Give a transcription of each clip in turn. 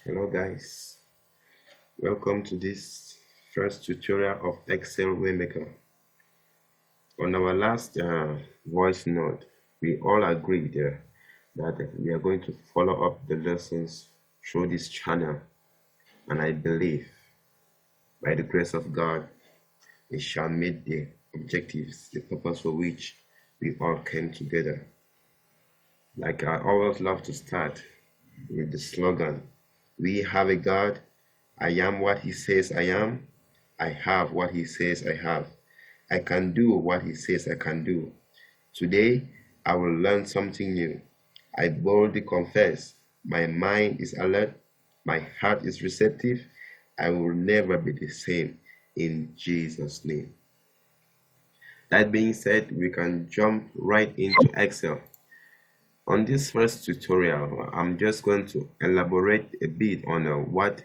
Hello guys, welcome to this first tutorial of Excel Waymaker. On our last voice note, we all agreed that we are going to follow up the lessons through this channel, and I believe by the grace of God we shall meet the objectives, the purpose for which we all came together. Like I always love to start with the slogan, we have a God, I am what he says I am, I have what he says I have. I can do what he says I can do. Today, I will learn something new. I boldly confess, my mind is alert, my heart is receptive. I will never be the same in Jesus' name. That being said, we can jump right into Excel. On this first tutorial, I'm just going to elaborate a bit on what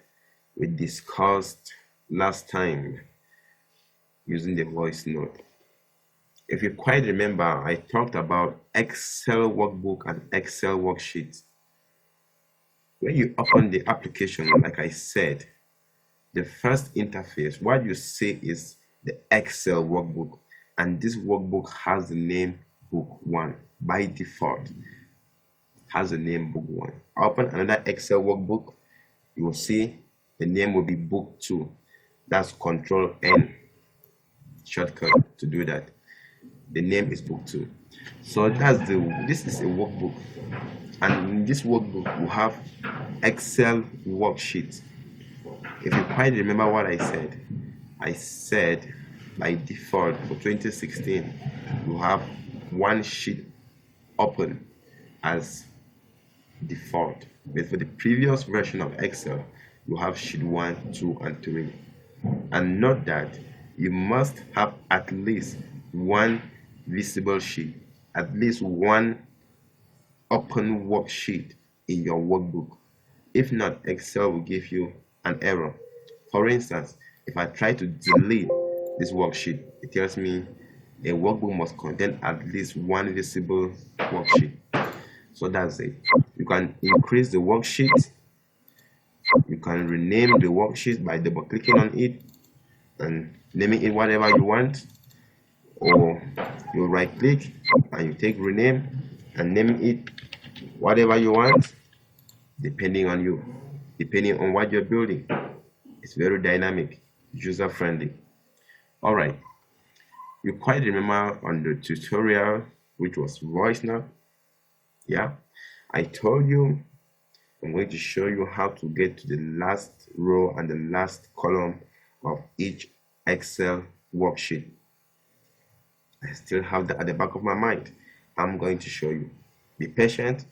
we discussed last time using the voice note. If you quite remember, I talked about Excel workbook and Excel worksheets. When you open the application, like I said, the first interface, what you see is the Excel workbook, and this workbook has the name Book 1 by default. Has the name Book 1. Open another Excel workbook, you will see the name will be Book 2. That's Control N shortcut to do that. The name is Book 2. So this is a workbook, and in this workbook we have Excel worksheets. If you quite remember what I said by default for 2016 you have one sheet open as default, but for the previous version of Excel you have sheet 1, 2 and 3. And note that you must have at least one visible sheet, at least one open worksheet in your workbook. If not, Excel will give you an error. For instance, if I try to delete this worksheet, it tells me a workbook must contain at least one visible worksheet. So that's it. You can increase the worksheet, you can rename the worksheet by double clicking on it and naming it whatever you want, or you right click and you take rename and name it whatever you want, depending on you, depending on what you're building. It's very dynamic, user friendly. All right, you quite remember on the tutorial which was voice note. Yeah, I told you I'm going to show you how to get to the last row and the last column of each Excel worksheet. I still have that at the back of my mind. I'm going to show you. Be patient,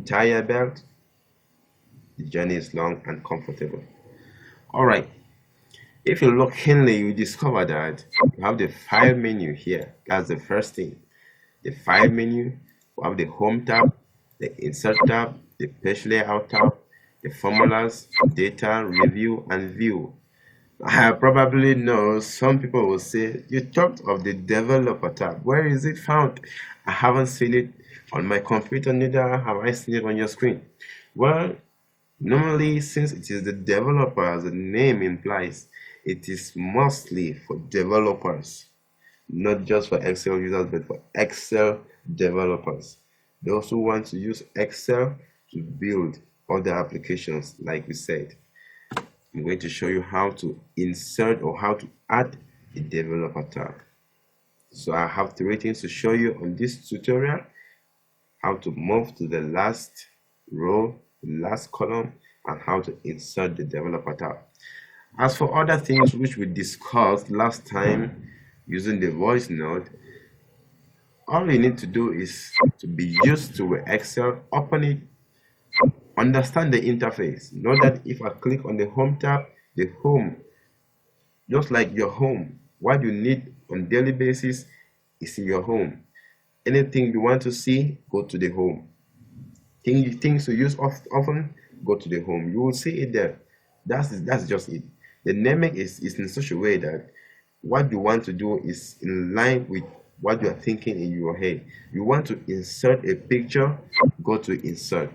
tie your belt. The journey is long and comfortable. All right. If you look keenly, you discover that you have the file menu here. That's the first thing. The file menu, we have the home tab, the insert tab, the page layout tab, the formulas, data, review, and view. I probably know some people will say, you talked of the developer tab. Where is it found? I haven't seen it on my computer, neither have I seen it on your screen. Well, normally, since it is the developer, as the name implies, it is mostly for developers, not just for Excel users, but for Excel developers. Those who want to use Excel to build other applications, like we said. I'm going to show you how to insert or how to add a developer tab. So I have three things to show you on this tutorial: how to move to the last row, the last column, and how to insert the developer tab. As for other things which we discussed last time using the voice note, all you need to do is to be used to Excel, open it, understand the interface. Know that if I click on the home tab, the home, just like your home, what you need on daily basis is in your home. Anything you want to see, go to the home. Things to use often, go to the home. You will see it there. That's just it. The naming is in such a way that what you want to do is in line with what you are thinking in your head. You want to insert a picture, go to insert.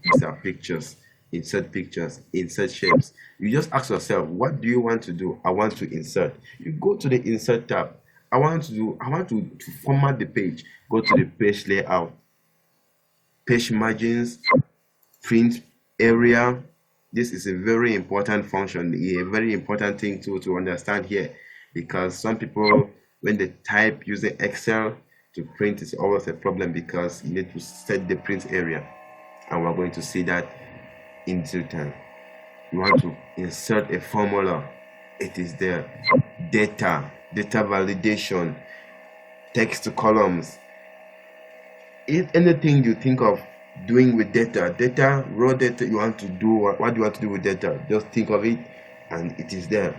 These are pictures. insert pictures, insert shapes. You just ask yourself, what do you want to do? I want to insert. You go to the insert tab. I want to format the page. Go to the page layout, page margins, print area. This is a very important function, a very important thing to understand here, because some people, when they type using Excel to print, it's always a problem because you need to set the print area, and we're going to see that in due time. You want to insert a formula, it is there. Data validation, text to columns. If anything you think of doing with data, raw data, you want to do, what do you want to do with data? Just think of it and it is there.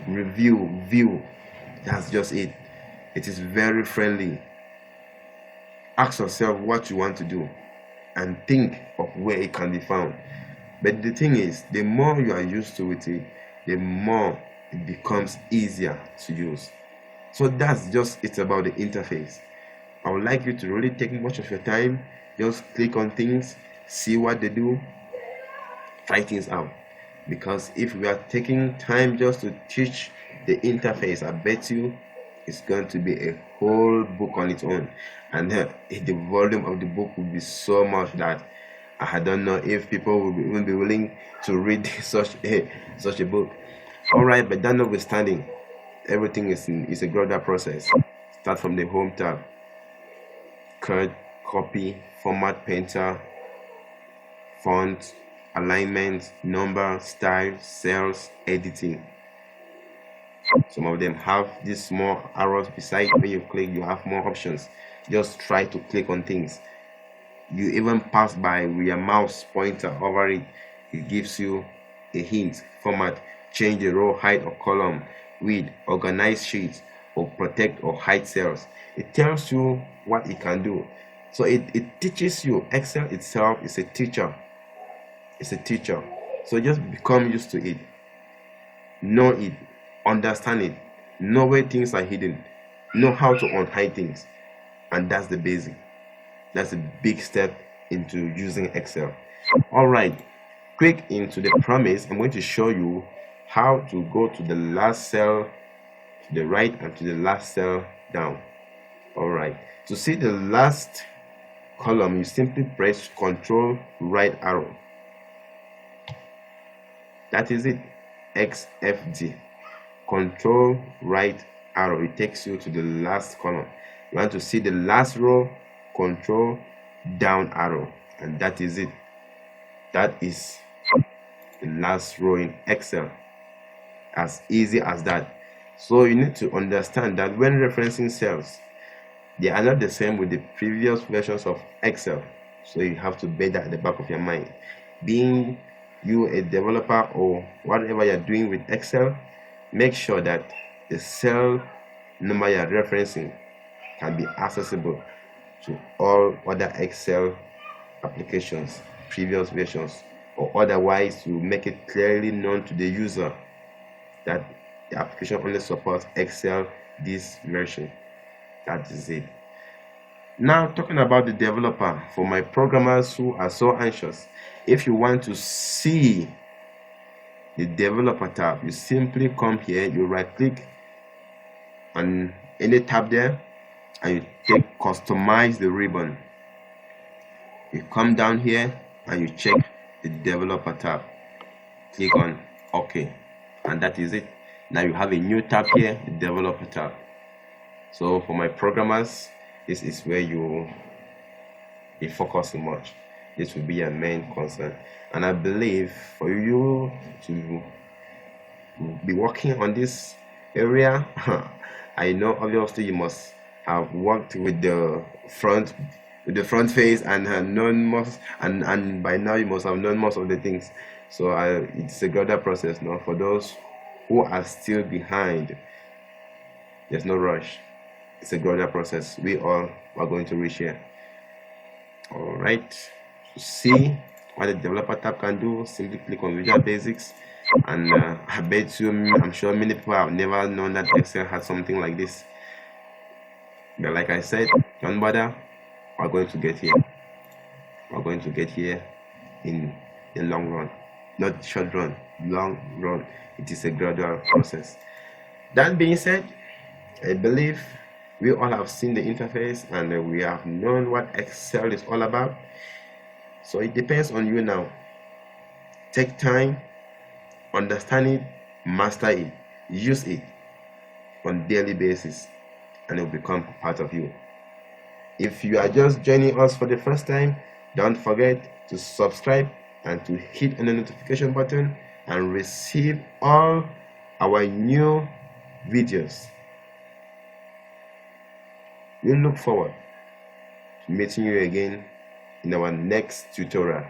Review, view, that's just it. It is very friendly. Ask yourself what you want to do and think of where it can be found. But the thing is, the more you are used to it, the more it becomes easier to use. So that's just it about the interface. I would like you to really take much of your time, just click on things, see what they do, try things out. Because if we are taking time just to teach the interface, I bet you it's going to be a whole book on its own, and the volume of the book will be so much that I don't know if people will even be willing to read such a book. All right, but that notwithstanding, everything is a gradual process. Start from the home tab, cut, copy, format, painter, font, alignment, number, style, cells, editing. Some of them have these small arrows beside. When you click, you have more options. Just try to click on things. You even pass by with your mouse pointer over it, it gives you a hint. Format, change the row height or column, width, organize sheets, or protect or hide cells. It tells you what it can do. So it teaches you. Excel itself is a teacher. It's a teacher. So just become used to it. Know it. Understand it. Know where things are hidden. Know how to unhide things. And that's the basic. That's a big step into using Excel. All right. Quick into the promise. I'm going to show you how to go to the last cell to the right and to the last cell down. All right. To see the last column, you simply press Control right arrow. That is it. XFD. Control right arrow. It takes you to the last column. You want to see the last row, Control down arrow, and that is it. That is the last row in Excel. As easy as that. So you need to understand that when referencing cells, they are not the same with the previous versions of Excel. So you have to bear that at the back of your mind. Being you a developer or whatever you're doing with Excel, make sure that the cell number you're referencing can be accessible to all other Excel applications, previous versions, or otherwise to make it clearly known to the user that the application only supports Excel this version. That is it. Now, talking about the developer, for my programmers who are so anxious, if you want to see the developer tab, you simply come here, you right click on any tab there, and you take customize the ribbon. You come down here and you check the developer tab, click on OK, and that is it. Now you have a new tab here, the developer tab. So for my programmers, this is where you be focusing much. This will be your main concern, and I believe for you to be working on this area, I know obviously you must have worked with the front face and known most, and by now you must have known most of the things. So it's a gradual process now. For those who are still behind, there's no rush. It's a gradual process. We all are going to reach here. All right. To see what the developer tab can do, simply click on Visual Basics, and I bet you, I'm sure many people have never known that Excel had something like this. But like I said, don't bother. We're going to get here. We're going to get here in a long run, not short run, long run. It is a gradual process. That being said, I believe we all have seen the interface and we have known what Excel is all about. So it depends on you now. Take time, understand it, master it, use it on daily basis, and it will become part of you. If you are just joining us for the first time, don't forget to subscribe and to hit on the notification button and receive all our new videos. We look forward to meeting you again in our next tutorial.